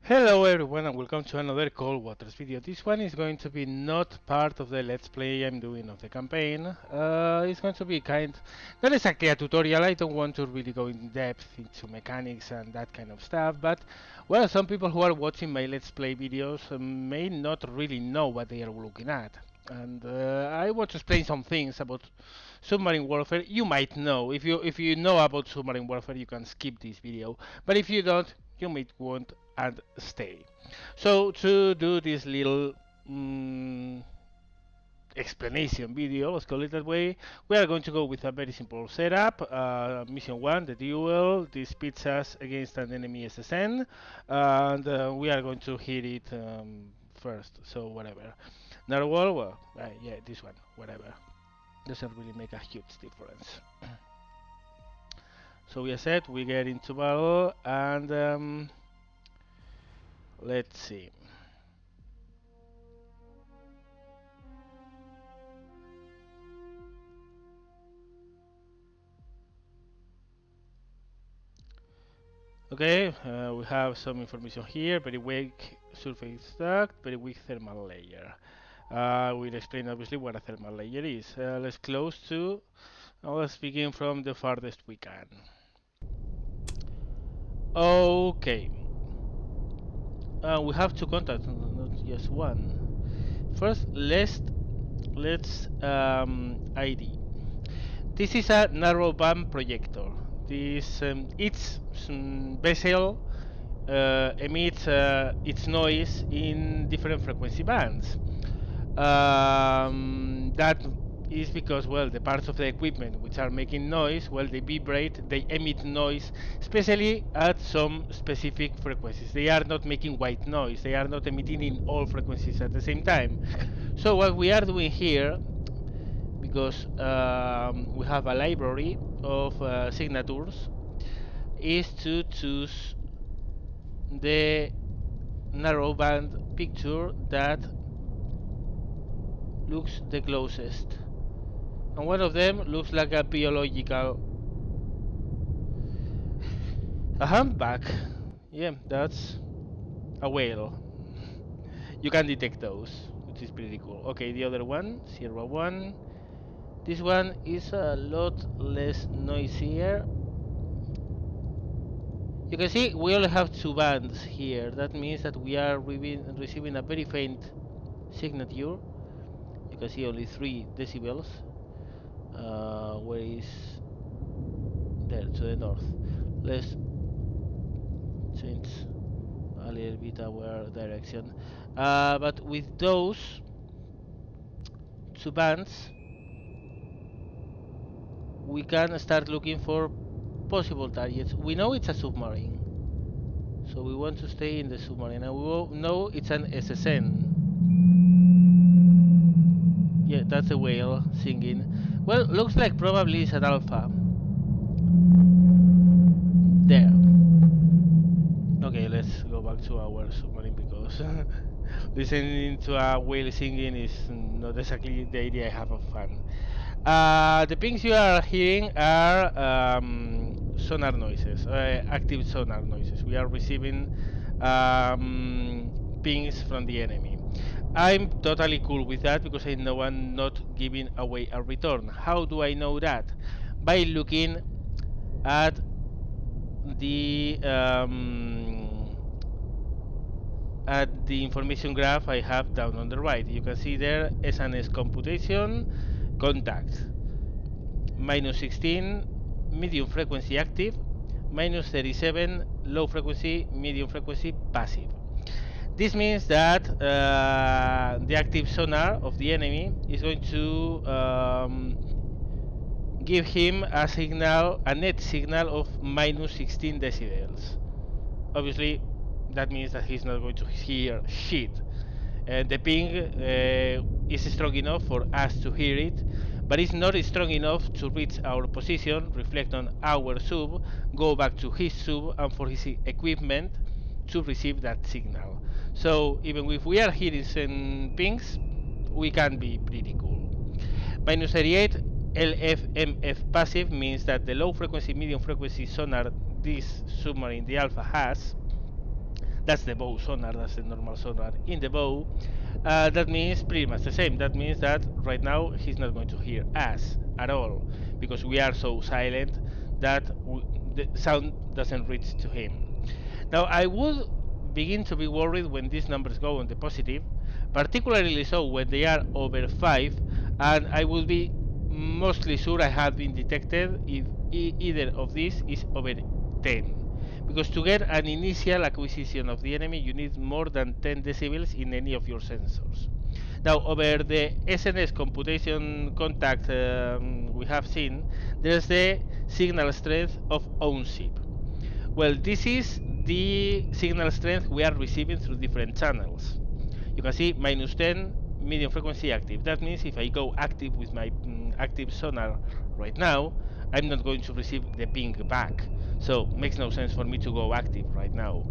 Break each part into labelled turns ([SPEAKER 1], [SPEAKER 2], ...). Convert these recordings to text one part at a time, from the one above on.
[SPEAKER 1] Hello everyone and welcome to another Cold Waters video. This one is going to be not part of the let's play I'm doing of the campaign. It's going to be not exactly a tutorial. I don't want to really go in depth into mechanics and that kind of stuff, but well, some people who are watching my let's play videos may not really know what they are looking at. And I want to explain some things about submarine warfare. You might know. If you know about submarine warfare, you can skip this video. But if you don't, you might want and stay. So to do this little explanation video, let's call it that way, we are going to go with a very simple setup. Mission 1, the duel. This pits us against an enemy SSN, and we are going to hit it first, so whatever. Narwhal, well, yeah, this one, whatever. Doesn't really make a huge difference. So we are set, we get into battle, and let's see. Okay, we have some information here. Very weak surface duct, very weak thermal layer. We'll explain obviously what a thermal layer is. Let's close to, let's begin from the farthest we can. Okay, we have two contacts, not just one. First, let's ID. This is a narrowband projector. This its vessel emits its noise in different frequency bands. That is because, well, the parts of the equipment which are making noise, well, they vibrate, they emit noise, especially at some specific frequencies. They are not making white noise, they are not emitting in all frequencies at the same time. So what we are doing here, because we have a library of signatures, is to choose the narrowband picture that looks the closest, and one of them looks like a biological humpback. Yeah, that's a whale. You can detect those, which is pretty cool. Okay, the other one, 01. This one is a lot less noisier. You can see we only have two bands here. That means that we are receiving a very faint signature. You can see only 3 decibels. Where is there to the north? Let's change a little bit our direction. But with those two bands, we can start looking for possible targets. We know it's a submarine, so we want to stay in the submarine, and we know it's an SSN. Yeah, that's a whale singing. Well, looks like probably it's an alpha. There. Okay, let's go back to our submarine because listening to a whale singing is not exactly the idea I have of fun. The pings you are hearing are sonar noises, active sonar noises. We are receiving pings from the enemy. I'm totally cool with that because I know I'm not giving away a return. How do I know that? By looking at the information graph I have down on the right. You can see there SNS computation contact -16 medium frequency active, -37 low frequency medium frequency passive. This means that the active sonar of the enemy is going to give him a signal, a net signal of -16 decibels. Obviously, that means that he's not going to hear shit. The ping is strong enough for us to hear it, but it's not strong enough to reach our position, reflect on our sub, go back to his sub, and for his equipment to receive that signal. So even if we are hearing some pings, we can be pretty cool. -38 LFMF passive means that the low frequency medium frequency sonar this submarine, the Alpha, has That's the bow sonar, that's the normal sonar in the bow. That means pretty much the same. That means that right now he's not going to hear us at all because we are so silent that the sound doesn't reach to him. Now I would begin to be worried when these numbers go on the positive, particularly so when they are over 5, and I will be mostly sure I have been detected if either of these is over 10. Because to get an initial acquisition of the enemy you need more than 10 decibels in any of your sensors. Now over the SNS computation contact we have seen, there's the signal strength of ownership. Well, this is the signal strength we are receiving through different channels. You can see minus 10 medium frequency active. That means if I go active with my active sonar right now, I'm not going to receive the ping back. So it makes no sense for me to go active right now.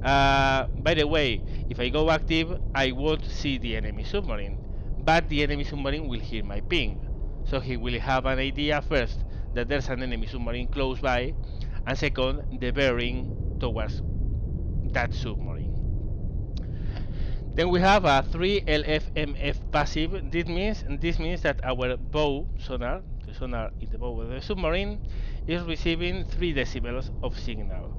[SPEAKER 1] By the way, if I go active, I won't see the enemy submarine, but the enemy submarine will hear my ping. So he will have an idea first that there's an enemy submarine close by, and second, the bearing towards that submarine. Then we have a 3 LFMF passive. This means that our bow sonar, the sonar in the bow of the submarine, is receiving 3 decibels of signal.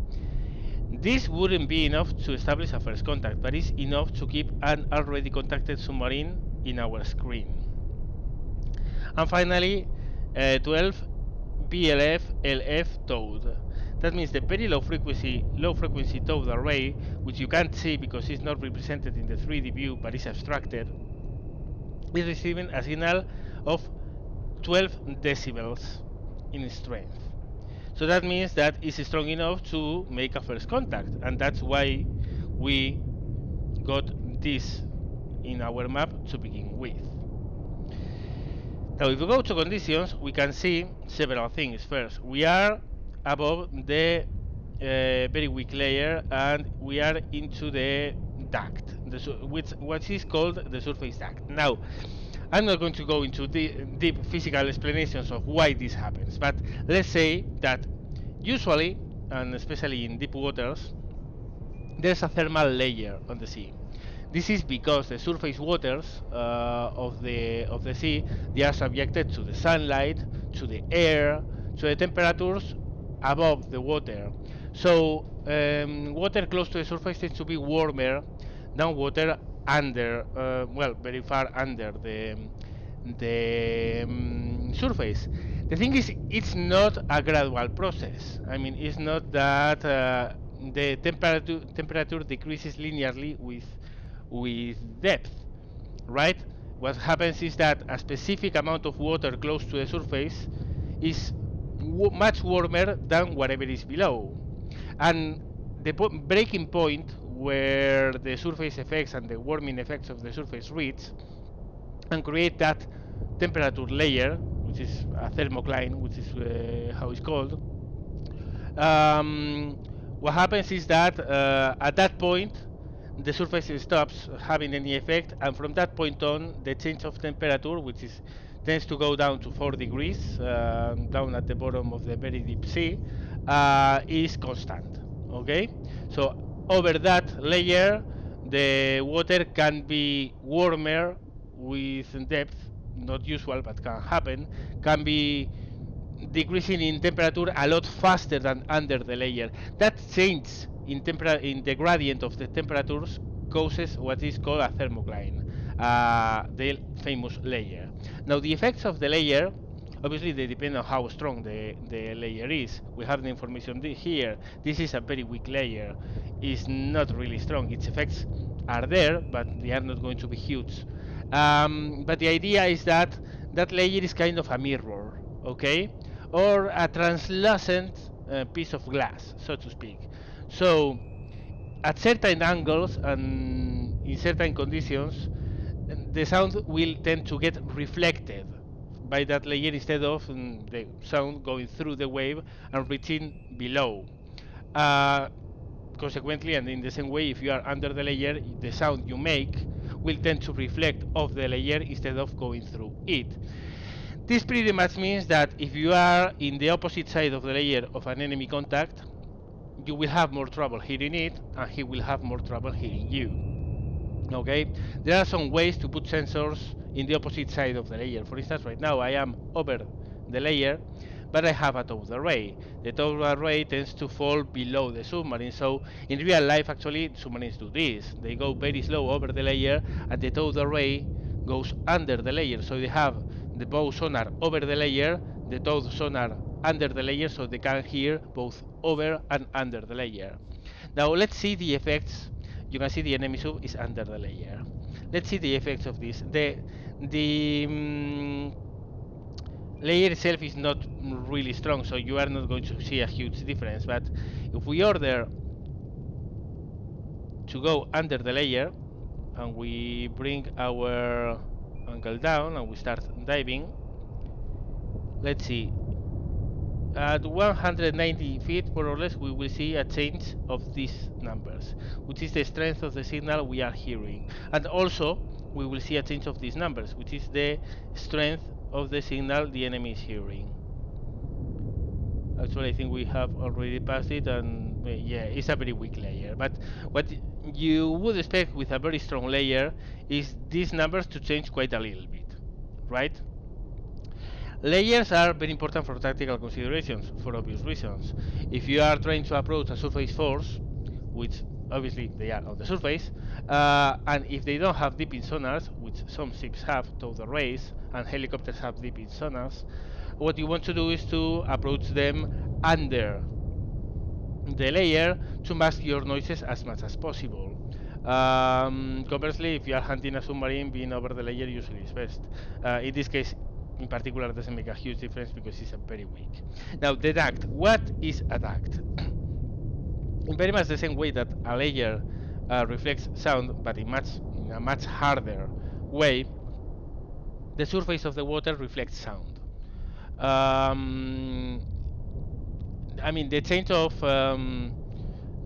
[SPEAKER 1] This wouldn't be enough to establish a first contact, but is enough to keep an already contacted submarine in our screen. And finally, 12 BLF LF towed. That means the very low frequency towed array, which you can't see because it's not represented in the 3D view but is abstracted, is receiving a signal of 12 decibels in strength. So that means that it's strong enough to make a first contact, and that's why we got this in our map to begin with. Now if we go to conditions, we can see several things. First, we are above the very weak layer and we are into the duct, what is called the surface duct. Now, I'm not going to go into deep physical explanations of why this happens, but let's say that usually, and especially in deep waters, there's a thermal layer on the sea. This is because the surface waters of the sea, they are subjected to the sunlight, to the air, to the temperatures above the water. So water close to the surface tends to be warmer than water under, well, very far under the surface. The thing is, it's not a gradual process. I mean, it's not that the temperature decreases linearly with depth, right? What happens is that a specific amount of water close to the surface is much warmer than whatever is below, and the breaking point where the surface effects and the warming effects of the surface reach and create that temperature layer, which is a thermocline, which is how it's called. What happens is that at that point the surface stops having any effect, and from that point on the change of temperature, which is tends to go down to 4 degrees down at the bottom of the very deep sea, is constant. Okay, so over that layer the water can be warmer with depth, not usual but can happen, can be decreasing in temperature a lot faster than under the layer. That change in the gradient of the temperatures causes what is called a thermocline, the famous layer. Now the effects of the layer, obviously they depend on how strong the layer is. We have the information here. This is a very weak layer. It's not really strong. Its effects are there, but they are not going to be huge. But the idea is that that layer is kind of a mirror, okay? Or a translucent piece of glass, so to speak. So at certain angles and in certain conditions, the sound will tend to get reflected by that layer instead of the sound going through the wave and reaching below. Consequently, and in the same way, if you are under the layer, the sound you make will tend to reflect off the layer instead of going through it. This pretty much means that if you are in the opposite side of the layer of an enemy contact, you will have more trouble hearing it, and he will have more trouble hearing you. Okay, there are some ways to put sensors in the opposite side of the layer. For instance, right now I am over the layer, but I have a towed array. The towed array tends to fall below the submarine, so in real life actually submarines do this. They go very slow over the layer, and the towed array goes under the layer, so they have the bow sonar over the layer, the towed sonar under the layer, so they can hear both over and under the layer. Now let's see the effects. You can see the enemy sub is under the layer. Let's see the effects of this. The layer itself is not really strong, so you are not going to see a huge difference. But if we order to go under the layer and we bring our angle down and we start diving, let's see. At 190 feet, more or less, we will see a change of these numbers, which is the strength of the signal we are hearing. And also, we will see a change of these numbers, which is the strength of the signal the enemy is hearing. Actually, I think we have already passed it, and yeah, it's a very weak layer. But what you would expect with a very strong layer is these numbers to change quite a little bit, right? Layers are very important for tactical considerations, for obvious reasons. If you are trying to approach a surface force, which obviously they are on the surface, and if they don't have deep in sonars, which some ships have, towed arrays, and helicopters have deep in sonars, what you want to do is to approach them under the layer to mask your noises as much as possible. Conversely, if you are hunting a submarine, being over the layer usually is best. In this case, in particular, it doesn't make a huge difference because it's very weak. Now, the duct. What is a duct? In very much the same way that a layer reflects sound, but in a much harder way, the surface of the water reflects sound. I mean, the change of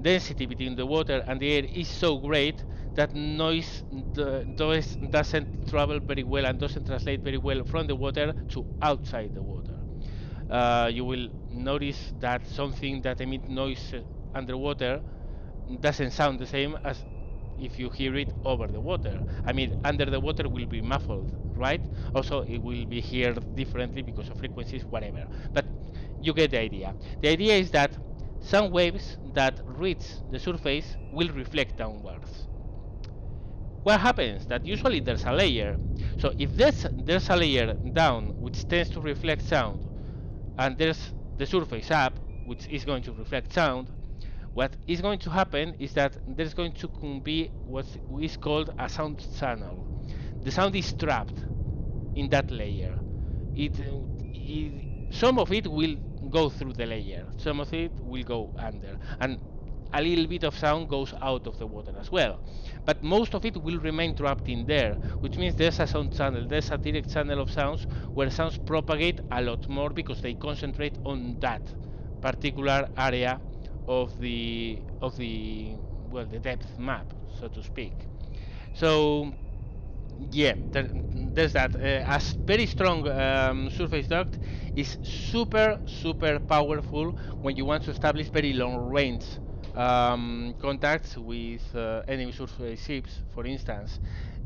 [SPEAKER 1] density between the water and the air is so great that noise doesn't travel very well and doesn't translate very well from the water to outside the water. You will notice that something that emits noise underwater doesn't sound the same as if you hear it over the water. I mean, under the water will be muffled, right? Also, it will be heard differently because of frequencies, whatever. But you get the idea. The idea is that sound waves that reach the surface will reflect downwards. What happens? That usually there's a layer. So if there's a layer down which tends to reflect sound, and there's the surface up which is going to reflect sound, what is going to happen is that there's going to be what is called a sound channel. The sound is trapped in that layer. Some of it will go through the layer, some of it will go under, and a little bit of sound goes out of the water as well. But most of it will remain trapped in there, which means there's a sound channel, there's a direct channel of sounds where sounds propagate a lot more because they concentrate on that particular area of the the depth map, so to speak. So yeah, there's that. A very strong surface duct is super powerful when you want to establish very long range contacts with enemy surface ships, for instance.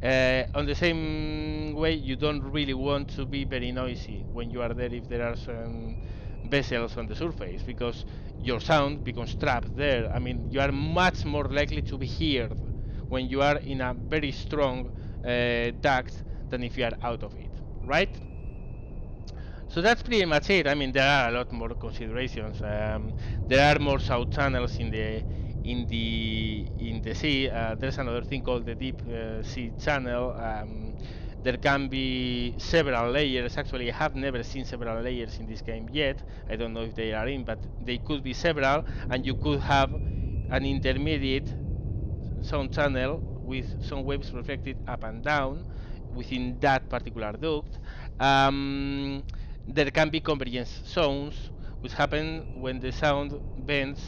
[SPEAKER 1] On the same way, you don't really want to be very noisy when you are there if there are some vessels on the surface, because your sound becomes trapped there. I mean, you are much more likely to be heard when you are in a very strong duct than if you are out of it, right? So that's pretty much it. I mean, there are a lot more considerations. There are more south channels in the sea. There's another thing called the deep sea channel. There can be several layers. Actually, I have never seen several layers in this game yet. I don't know if they are in, but they could be several, and you could have an intermediate sound channel with some waves reflected up and down within that particular duct. There can be convergence zones, which happen when the sound bends.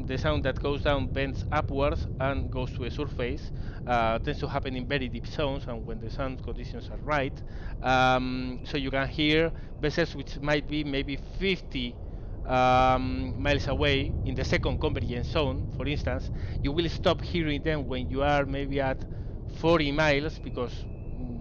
[SPEAKER 1] The sound that goes down bends upwards and goes to a surface. Tends to happen in very deep zones and when the sound conditions are right. So you can hear vessels which might be maybe 50 miles away in the second convergence zone, for instance, you will stop hearing them when you are maybe at 40 miles because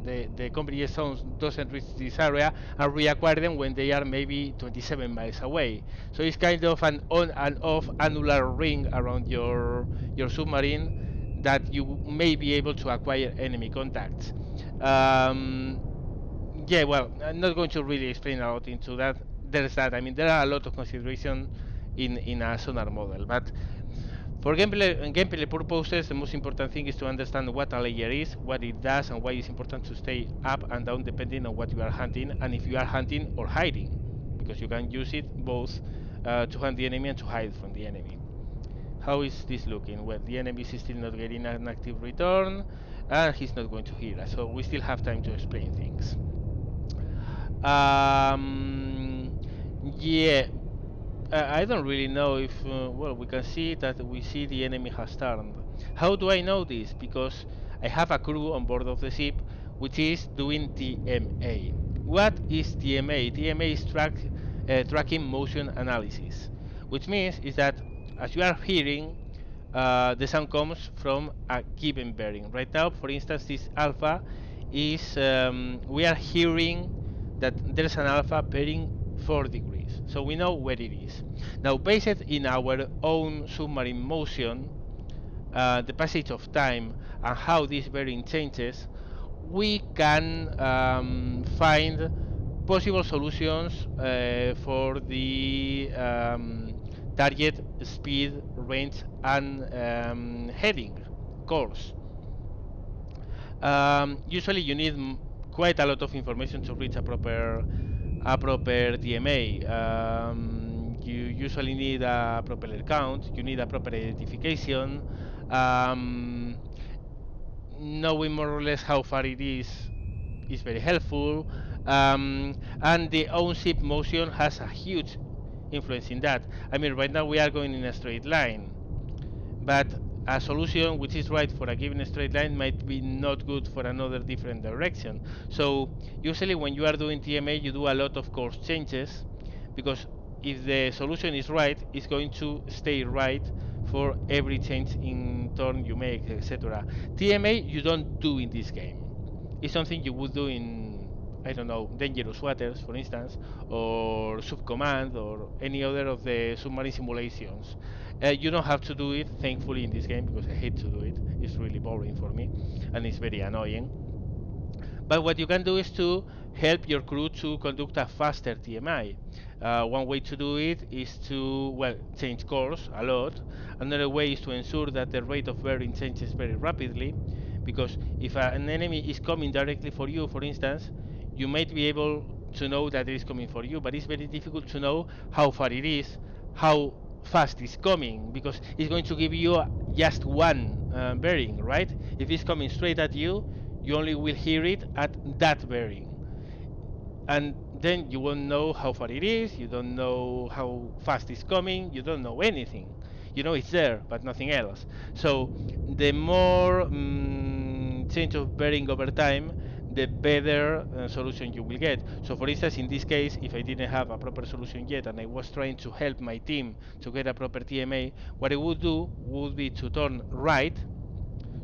[SPEAKER 1] the convergence zone doesn't reach this area, and reacquire them when they are maybe 27 miles away. So it's kind of an on and off annular ring around your submarine that you may be able to acquire enemy contacts. Um, yeah, well, I'm not going to really explain a lot into that. There's that. I mean, there are a lot of consideration in a sonar model, but for gameplay purposes, the most important thing is to understand what a layer is, what it does, and why it's important to stay up and down depending on what you are hunting, and if you are hunting or hiding, because you can use it both to hunt the enemy and to hide from the enemy. How is this looking? Well, the enemy is still not getting an active return, and he's not going to hear us, so we still have time to explain things. Um, yeah, I don't really know if, well, we can see that we see the enemy has turned. How do I know this? Because I have a crew on board of the ship which is doing TMA. What is TMA? TMA is tracking motion analysis, which means is that as you are hearing, the sound comes from a given bearing. Right now, for instance, this alpha is, we are hearing that there's an alpha bearing 4 degrees, so we know where it is. Now, based in our own submarine motion, the passage of time, and how this bearing changes, we can find possible solutions for the target speed, range, and heading course. Usually you need quite a lot of information to reach a proper TMA. You usually need a propeller count, you need a proper identification, um, knowing more or less how far it is very helpful, and the on-ship motion has a huge influence in that. I mean, right now we are going in a straight line, but a solution which is right for a given straight line might be not good for another different direction. So usually when you are doing TMA, you do a lot of course changes, because if the solution is right, it's going to stay right for every change in turn you make, etc. TMA you don't do in this game. It's something you would do in, I don't know, dangerous waters, for instance, or subcommand, or any other of the submarine simulations. You don't have to do it, thankfully, in this game, because I hate to do it. It's really boring for me, and it's very annoying. But what you can do is to help your crew to conduct a faster TMI. One way to do it is to, well, change course a lot. Another way is to ensure that the rate of bearing changes very rapidly, because if an enemy is coming directly for you, for instance, you might be able to know that it is coming for you, but it's very difficult to know how far it is, how fast it's coming, because it's going to give you just one bearing, right? If it's coming straight at you, you only will hear it at that bearing, and then you won't know how far it is, you don't know how fast it's coming, you don't know anything. You know it's there, but nothing else. So the more change of bearing over time, the better solution you will get. So for instance, in this case, if I didn't have a proper solution yet and I was trying to help my team to get a proper TMA, what I would do would be to turn right.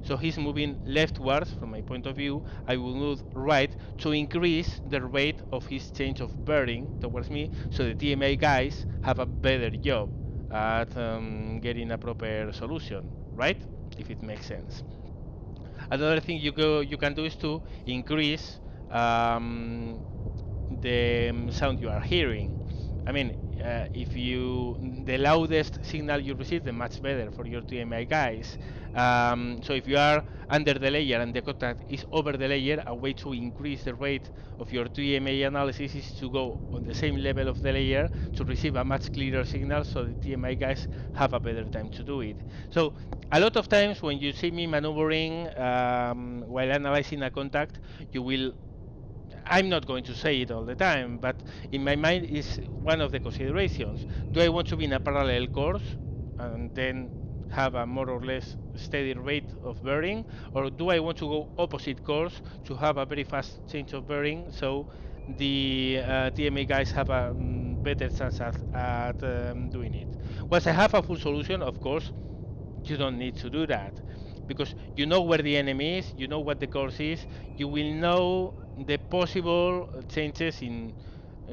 [SPEAKER 1] So he's moving leftwards from my point of view. I will move right to increase the rate of his change of bearing towards me, so the TMA guys have a better job at getting a proper solution, right? If it makes sense. Another thing you can do is to increase the sound you are hearing. I mean, if you the loudest signal you receive, the much better for your TMI guys. So if you are under the layer and the contact is over the layer, a way to increase the rate of your TMA analysis is to go on the same level of the layer to receive a much clearer signal, so the TMI guys have a better time to do it. So a lot of times when you see me maneuvering while analyzing a contact, you will, I'm not going to say it all the time, but in my mind is one of the considerations. Do I want to be in a parallel course and then have a more or less steady rate of bearing, or do I want to go opposite course to have a very fast change of bearing, so the TMA guys have a better chance at doing it. Once I have a full solution, of course, you don't need to do that, because you know where the enemy is, you know what the course is, you will know the possible changes in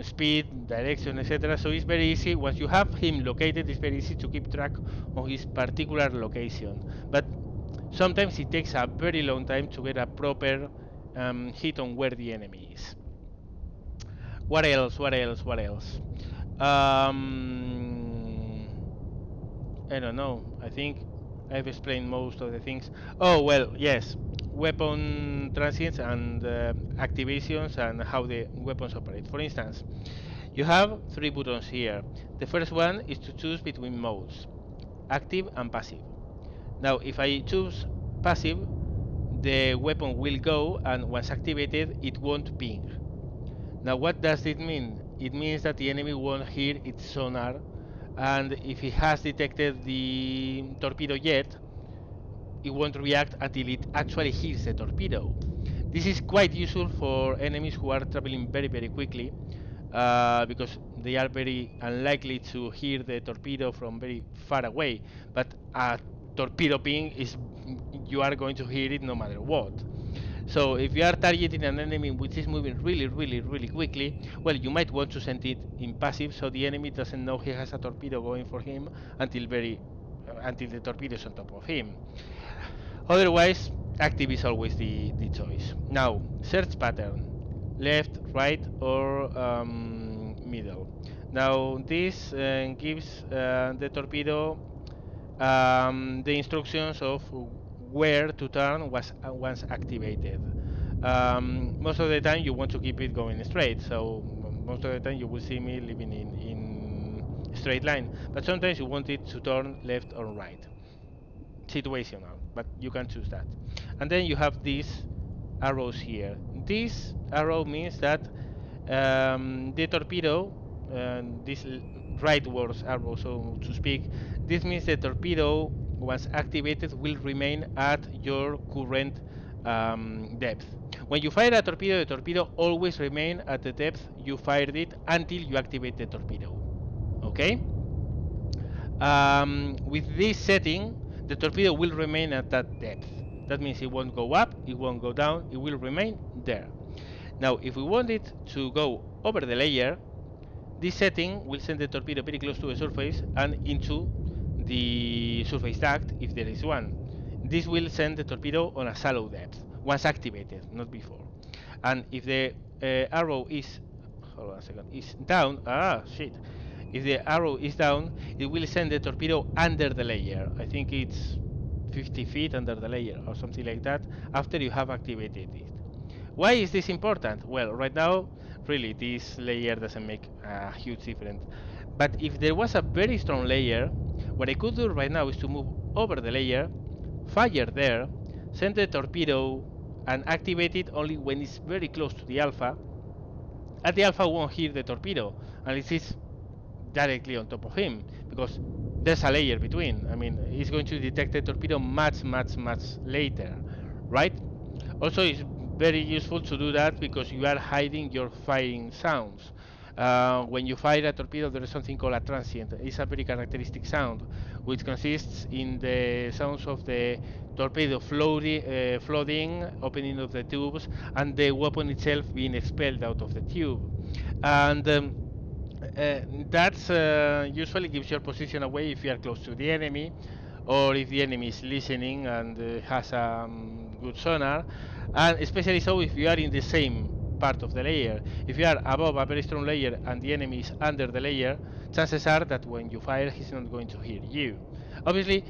[SPEAKER 1] speed, direction, etc. So it's very easy. Once you have him located, it's very easy to keep track of his particular location. But sometimes it takes a very long time to get a proper hit on where the enemy is. What else? What else? What else? Um, I don't know. I think I've explained most of the things. Oh, well, yes. Weapon transients and activations and how the weapons operate. For instance, you have three buttons here. The first one is to choose between modes, active and passive. Now, if I choose passive, the weapon will go, and once activated, it won't ping. Now, what does it mean? It means that the enemy won't hear its sonar, and if it has detected the torpedo yet, it won't react until it actually hits the torpedo. This is quite useful for enemies who are traveling very, very quickly, because they are very unlikely to hear the torpedo from very far away. But a torpedo ping is, you are going to hear it no matter what. So if you are targeting an enemy which is moving really, really, really quickly, well, you might want to send it in passive so the enemy doesn't know he has a torpedo going for him until the torpedo is on top of him. Otherwise, active is always the choice. Now, search pattern, left, right, or middle. Now, this gives the torpedo the instructions of where to turn once activated. Most of the time you want to keep it going straight, so most of the time you will see me living in straight line, but sometimes you want it to turn left or right. Situational, but you can choose that. And then you have these arrows here. This arrow means that the torpedo, this rightwards arrow, so to speak, this means the torpedo, once activated, will remain at your current depth. When you fire a torpedo, the torpedo always remain at the depth you fired it until you activate the torpedo. Okay? With this setting, the torpedo will remain at that depth. That means it won't go up, it won't go down, it will remain there. Now, if we want it to go over the layer, this setting will send the torpedo very close to the surface and into the surface duct, if there is one. This will send the torpedo on a shallow depth, once activated, not before. And if the arrow is, hold on a second, is down, if the arrow is down, it will send the torpedo under the layer. I think it's 50 feet under the layer or something like that, after you have activated it. Why is this important? Well, right now, really, this layer doesn't make a huge difference. But if there was a very strong layer, what I could do right now is to move over the layer, fire there, send the torpedo, and activate it only when it's very close to the alpha, and the alpha won't hear the torpedo unless it's directly on top of him, because there's a layer between. I mean, it's going to detect the torpedo much, much, much later, right? Also, it's very useful to do that because you are hiding your firing sounds. When you fire a torpedo, there is something called a transient. It's a very characteristic sound, which consists in the sounds of the torpedo flooding, opening of the tubes, and the weapon itself being expelled out of the tube. And that usually gives your position away if you are close to the enemy, or if the enemy is listening and has a good sonar, and especially so if you are in the same part of the layer. If you are above a very strong layer and the enemy is under the layer, chances are that when you fire, he's not going to hear you. Obviously,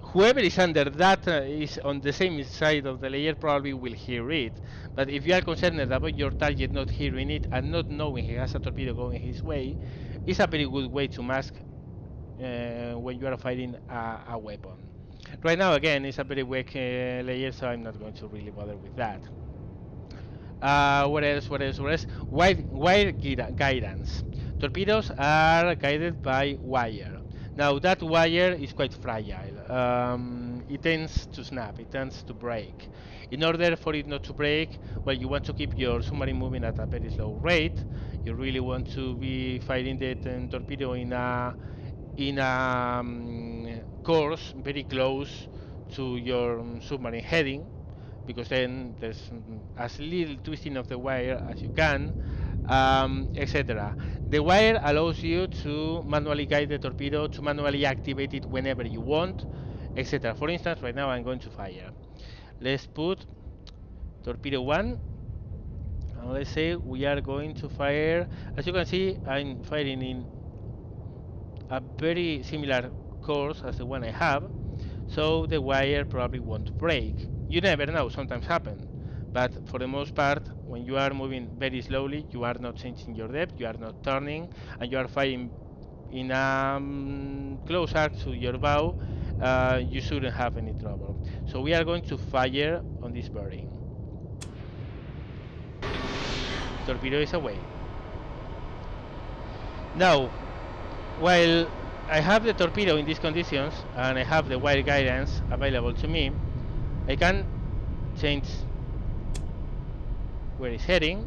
[SPEAKER 1] whoever is under that is on the same side of the layer probably will hear it. But if you are concerned about your target not hearing it and not knowing he has a torpedo going his way, it's a very good way to mask when you are firing a weapon. Right now, again, it's a very weak layer, so I'm not going to really bother with that. What else? What else? What else? Wire guidance. Torpedoes are guided by wire. Now that wire is quite fragile. It tends to snap, it tends to break. In order for it not to break, well, you want to keep your submarine moving at a very slow rate. You really want to be firing the torpedo in a course very close to your submarine heading, because then there's as little twisting of the wire as you can, etc. The wire allows you to manually guide the torpedo, to manually activate it whenever you want, etc. For instance, right now I'm going to fire. Let's put torpedo 1, and let's say we are going to fire. As you can see, I'm firing in a very similar course as the one I have, so the wire probably won't break. You never know, sometimes happen, but for the most part, when you are moving very slowly, you are not changing your depth, you are not turning, and you are firing in a close arc to your bow, you shouldn't have any trouble. So we are going to fire on this bearing. Torpedo is away. Now, while I have the torpedo in these conditions and I have the wire guidance available to me, I can change where it's heading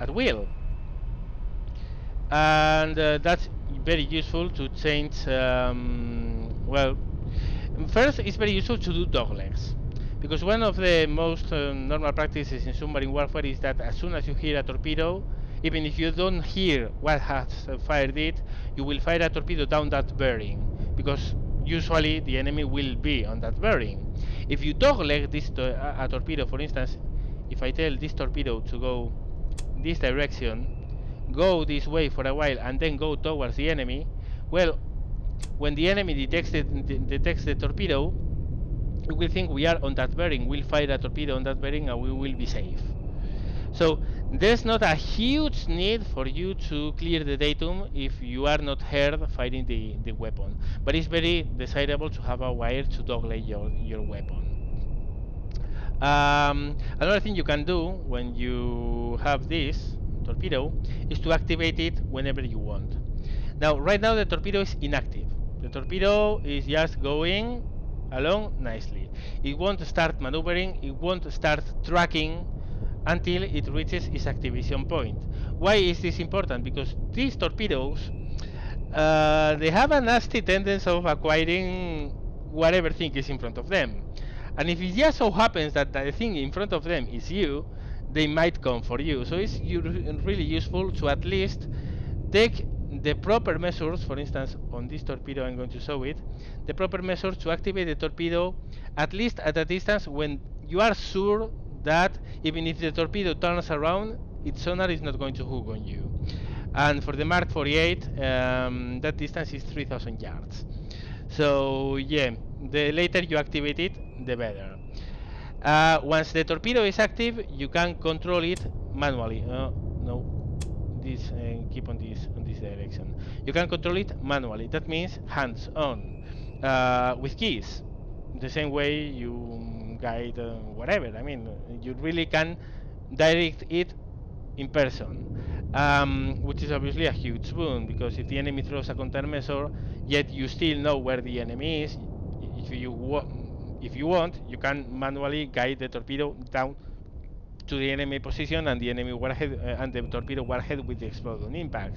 [SPEAKER 1] at will. And that's very useful to change, well, first it's very useful to do doglegs, because one of the most normal practices in submarine warfare is that as soon as you hear a torpedo, even if you don't hear what has fired it, you will fire a torpedo down that bearing, because usually the enemy will be on that bearing. If you dogleg this a torpedo, for instance, if I tell this torpedo to go this direction, go this way for a while, and then go towards the enemy, well, when the enemy detects the torpedo, we will think we are on that bearing, we'll fire a torpedo on that bearing, and we will be safe. So there's not a huge need for you to clear the datum if you are not heard firing the weapon, but it's very desirable to have a wire to dogleg your weapon. Another thing you can do when you have this torpedo is to activate it whenever you want. Now, right now the torpedo is inactive. The torpedo is just going along nicely. It won't start maneuvering, it won't start tracking until it reaches its activation point. Why is this important? Because these torpedoes, they have a nasty tendency of acquiring whatever thing is in front of them. And if it just so happens that the thing in front of them is you, they might come for you. So it's really useful to at least take the proper measures. For instance, on this torpedo I'm going to show it, the proper measures to activate the torpedo at least at a distance when you are sure that even if the torpedo turns around, its sonar is not going to hook on you. And for the Mark 48, that distance is 3,000 yards. So yeah, the later you activate it, the better. Once the torpedo is active, you can control it manually. No, this keep on this direction. You can control it manually. That means hands-on, with keys. The same way you guide whatever. I mean, you really can direct it in person, which is obviously a huge boon, because if the enemy throws a countermeasure, yet you still know where the enemy is, if you want, you can manually guide the torpedo down to the enemy position and the enemy warhead and the torpedo warhead with the exploding impact.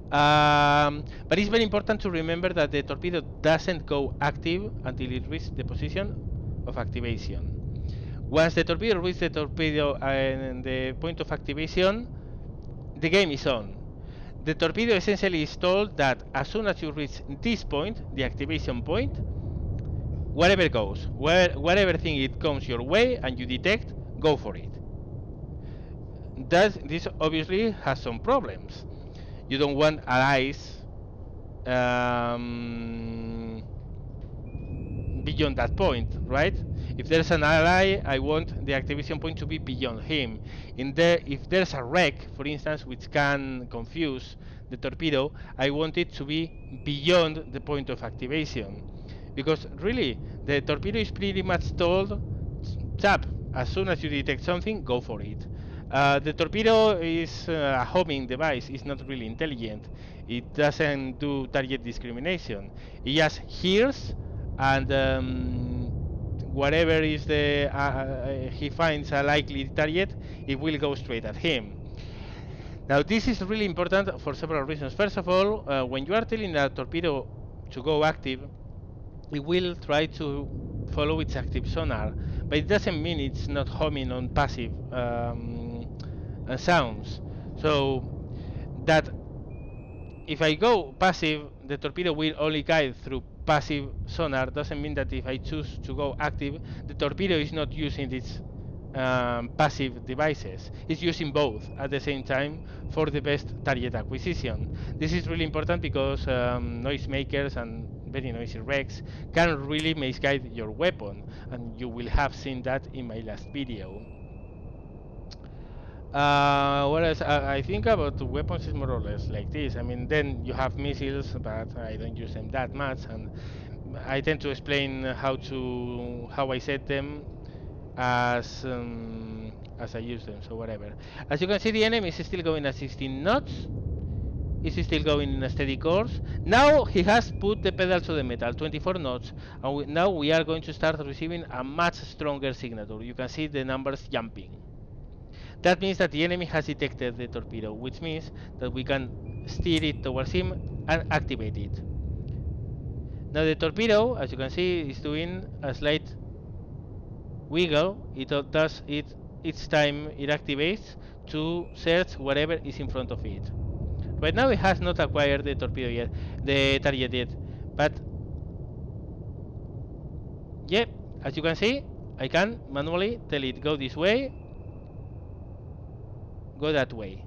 [SPEAKER 1] But it's very important to remember that the torpedo doesn't go active until it reaches the position of activation. Once the torpedo reaches the torpedo and the point of activation, the game is on. The torpedo essentially is told that as soon as you reach this point, the activation point, whatever goes, whatever thing it comes your way and you detect, go for it. This obviously has some problems. You don't want allies beyond that point, right? If there's an ally, I want the activation point to be beyond him. If there's a wreck, for instance, which can confuse the torpedo, I want it to be beyond the point of activation. Because really, the torpedo is pretty much told, chap, as soon as you detect something, go for it. The torpedo is a homing device. It's not really intelligent. It doesn't do target discrimination. It just hears and whatever is the he finds a likely target, it will go straight at him. Now this is really important for several reasons. First of all, when you are telling a torpedo to go active, it will try to follow its active sonar, but it doesn't mean it's not homing on passive sounds. So that if I go passive, the torpedo will only guide through passive sonar. Doesn't mean that if I choose to go active, the torpedo is not using its passive devices. It's using both at the same time for the best target acquisition. This is really important because noisemakers and very noisy wrecks can really misguide your weapon, and you will have seen that in my last video. Whereas I think about the weapons is more or less like this. I mean, then you have missiles, but I don't use them that much, and I tend to explain how I set them as I use them. So whatever. As you can see, the enemy is still going at 16 knots. He's still going in a steady course. Now he has put the pedal to the metal, 24 knots, and now we are going to start receiving a much stronger signature. You can see the numbers jumping. That means that the enemy has detected the torpedo, which means that we can steer it towards him and activate it. Now the torpedo, as you can see, is doing a slight wiggle. It does it each time it activates to search whatever is in front of it. Right now it has not acquired the torpedo yet, the target yet, but yeah, as you can see, I can manually tell it go this way, go that way.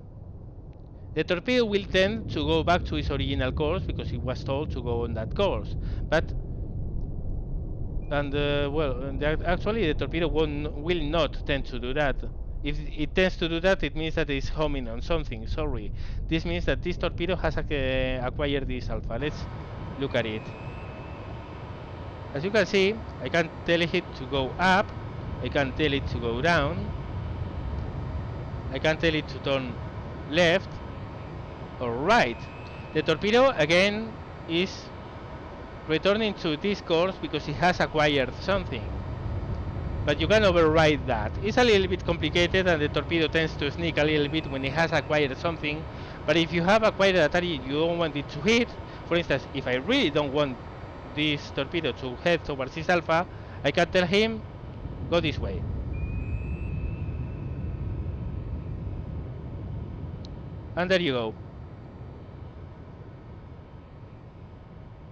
[SPEAKER 1] The torpedo will tend to go back to its original course because it was told to go on that course. But actually the torpedo will not tend to do that. If it tends to do that, it means that it's homing on something. Sorry, this means that this torpedo has acquired this alpha. Let's look at it. As you can see, I can tell it to go up, I can tell it to go down, I can tell it to turn left or right. The torpedo again is returning to this course because it has acquired something, but you can override that. It's a little bit complicated, and the torpedo tends to sneak a little bit when it has acquired something. But if you have acquired a target you don't want it to hit, for instance, if I really don't want this torpedo to head towards this alpha, I can tell him go this way. And there you go.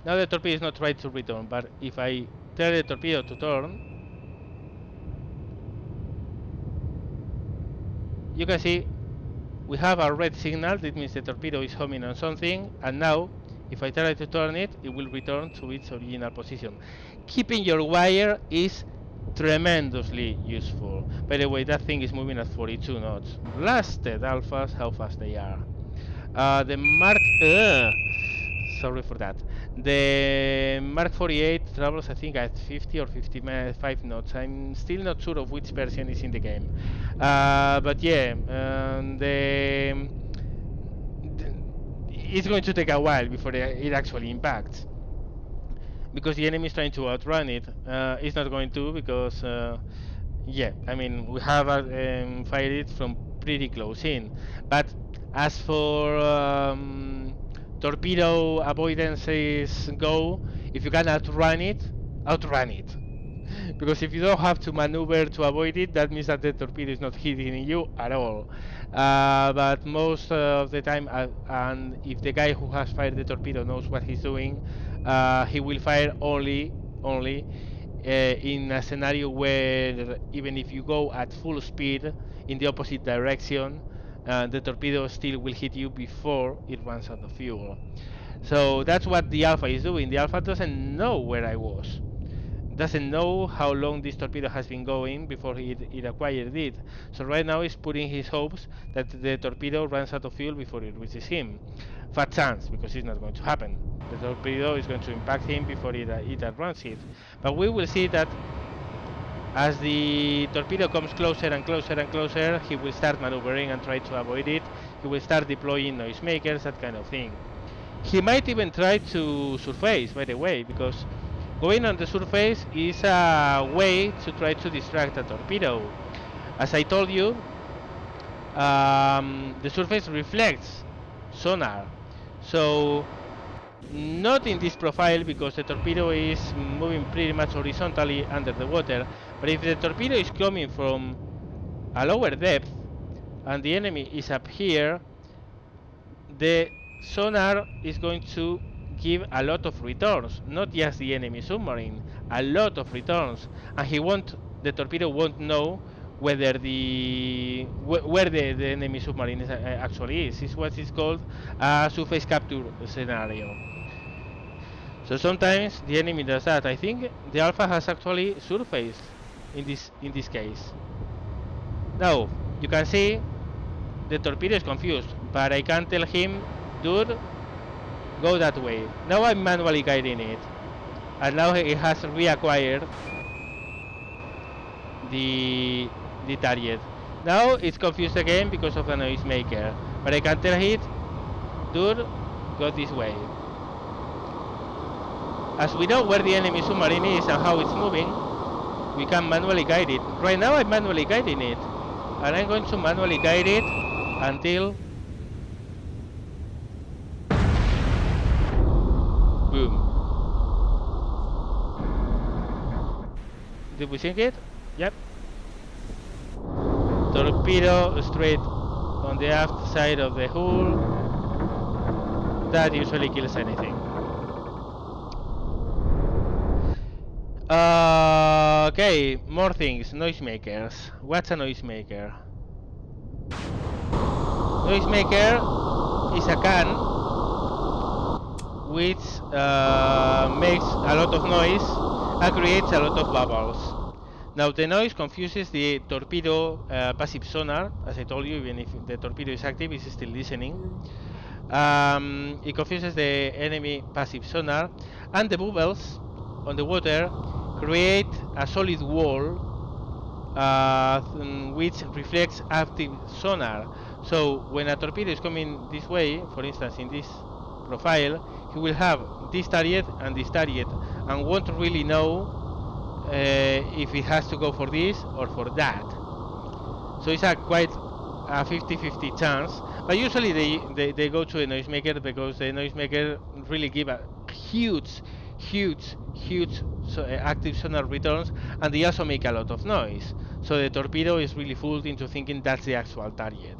[SPEAKER 1] Now the torpedo is not trying to return, but if I tell the torpedo to turn, you can see we have a red signal. That means the torpedo is homing on something, and now if I try to turn it, it will return to its original position. Keeping your wire is tremendously useful. By the way, that thing is moving at 42 knots. Blasted alphas, how fast they are. The Mark... sorry for that. The Mark 48 travels, I think, at 50 or 55 knots. I'm still not sure of which version is in the game. But yeah, it's going to take a while before it actually impacts, because the enemy is trying to outrun it. It's not going to, because yeah, I mean, we have fired it from pretty close in. But as for torpedo avoidances go, if you can outrun it, outrun it. Because if you don't have to maneuver to avoid it, that means that the torpedo is not hitting you at all. But most of the time, and if the guy who has fired the torpedo knows what he's doing, he will fire only in a scenario where even if you go at full speed in the opposite direction, the torpedo still will hit you before it runs out of fuel. So that's what the Alpha is doing. The Alpha doesn't know where I was, doesn't know how long this torpedo has been going before it acquired it. So right now he's putting his hopes that the torpedo runs out of fuel before it reaches him. Fat chance, because it's not going to happen. The torpedo is going to impact him before it outruns it. But we will see that As the torpedo comes closer and closer and closer, he will start maneuvering and try to avoid it. He will start deploying noisemakers, that kind of thing. He might even try to surface, by the way, because going on the surface is a way to try to distract a torpedo. As I told you, the surface reflects sonar. So not in this profile because the torpedo is moving pretty much horizontally under the water, but if the torpedo is coming from a lower depth and the enemy is up here, the sonar is going to give a lot of returns, not just the enemy submarine, a lot of returns, and the torpedo won't know whether where the enemy submarine is, actually is. It's what is called a surface capture scenario. So sometimes the enemy does that. I think the Alpha has actually surfaced in this case. Now you can see the torpedo is confused, but I can tell him, dude, go that way. Now I'm manually guiding it, and now it has reacquired the target. Now it's confused again because of the noisemaker, but I can tell it, dude, go this way. As we know where the enemy submarine is and how it's moving, we can manually guide it. Right now I'm manually guiding it, and I'm going to manually guide it until boom. Did we sink it? Yep. Torpedo straight on the aft side of the hull. That usually kills anything. Okay, more things. Noisemakers. What's a noisemaker? Noisemaker is a can which makes a lot of noise and creates a lot of bubbles. Now the noise confuses the torpedo passive sonar. As I told you, even if the torpedo is active, it's still listening. It confuses the enemy passive sonar, and the bubbles on the water create a solid wall which reflects active sonar. So when a torpedo is coming this way, for instance in this profile, he will have this target and won't really know if it has to go for this or for that. So it's a quite a 50-50 chance, but usually they go to a noisemaker because the noisemaker really give a huge active sonar returns, and they also make a lot of noise. So the torpedo is really fooled into thinking that's the actual target.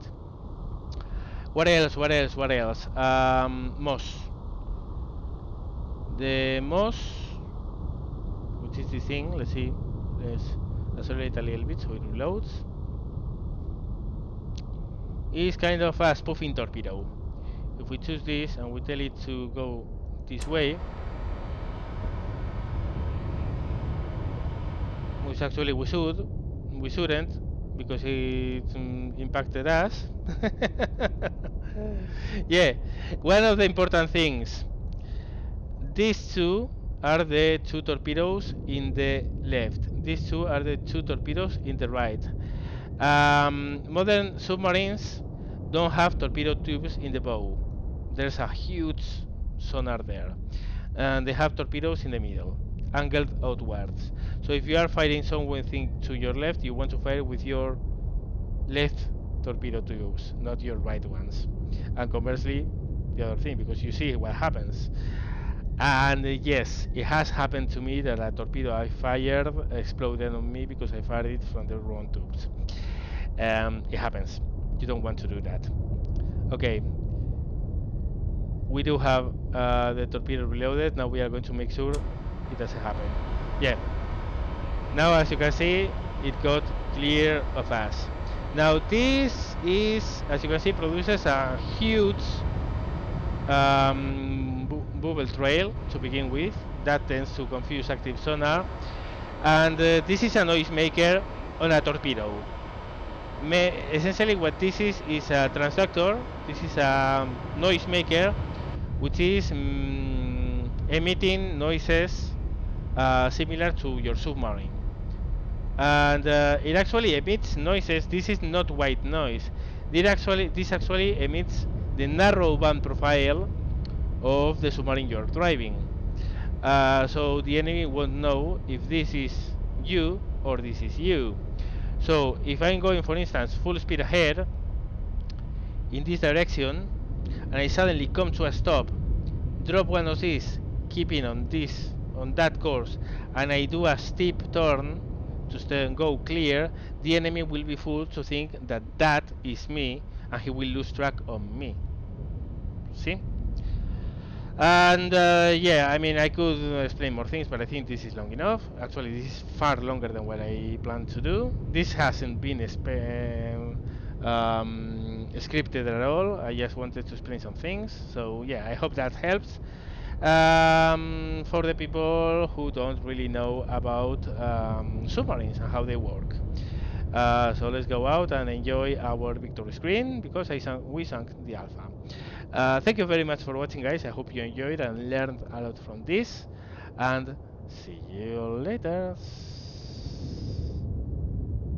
[SPEAKER 1] What else? MOS. The MOS, which is this thing, let's see, let's accelerate a little bit so it reloads, is kind of a spoofing torpedo. If we choose this and we tell it to go this way, which actually we shouldn't, because it impacted us. Yeah, one of the important things, these two are the two torpedoes in the left, these two are the two torpedoes in the right. Modern submarines don't have torpedo tubes in the bow. There's a huge sonar there, and they have torpedoes in the middle, angled outwards. So if you are firing something to your left, you want to fire with your left torpedo tubes, not your right ones. And conversely, the other thing, because you see what happens. And yes, it has happened to me that a torpedo I fired exploded on me because I fired it from the wrong tubes. It happens. You don't want to do that. Okay. We do have the torpedo reloaded. Now we are going to make sure it doesn't happen. Yeah. Now as you can see, it got clear of us. Now this is, as you can see, produces a huge bubble trail to begin with. That tends to confuse active sonar. And this is a noisemaker on a torpedo. Essentially what this is a transductor. This is a noisemaker which is emitting noises similar to your submarine. and it actually emits noises. This is not white noise. This actually emits the narrow band profile of the submarine you're driving. So the enemy won't know if this is you or this is you. So if I'm going, for instance, full speed ahead in this direction, and I suddenly come to a stop, drop one of these, keeping on that course, and I do a steep turn to go clear, the enemy will be fooled to think that that is me, and he will lose track on me. See? And yeah, I mean, I could explain more things, but I think this is long enough. Actually, this is far longer than what I planned to do. This hasn't been scripted at all. I just wanted to explain some things. So yeah, I hope that helps. For the people who don't really know about submarines and how they work. So let's go out and enjoy our victory screen because we sunk the alpha. Thank you very much for watching, guys. I hope you enjoyed and learned a lot from this. And see you later.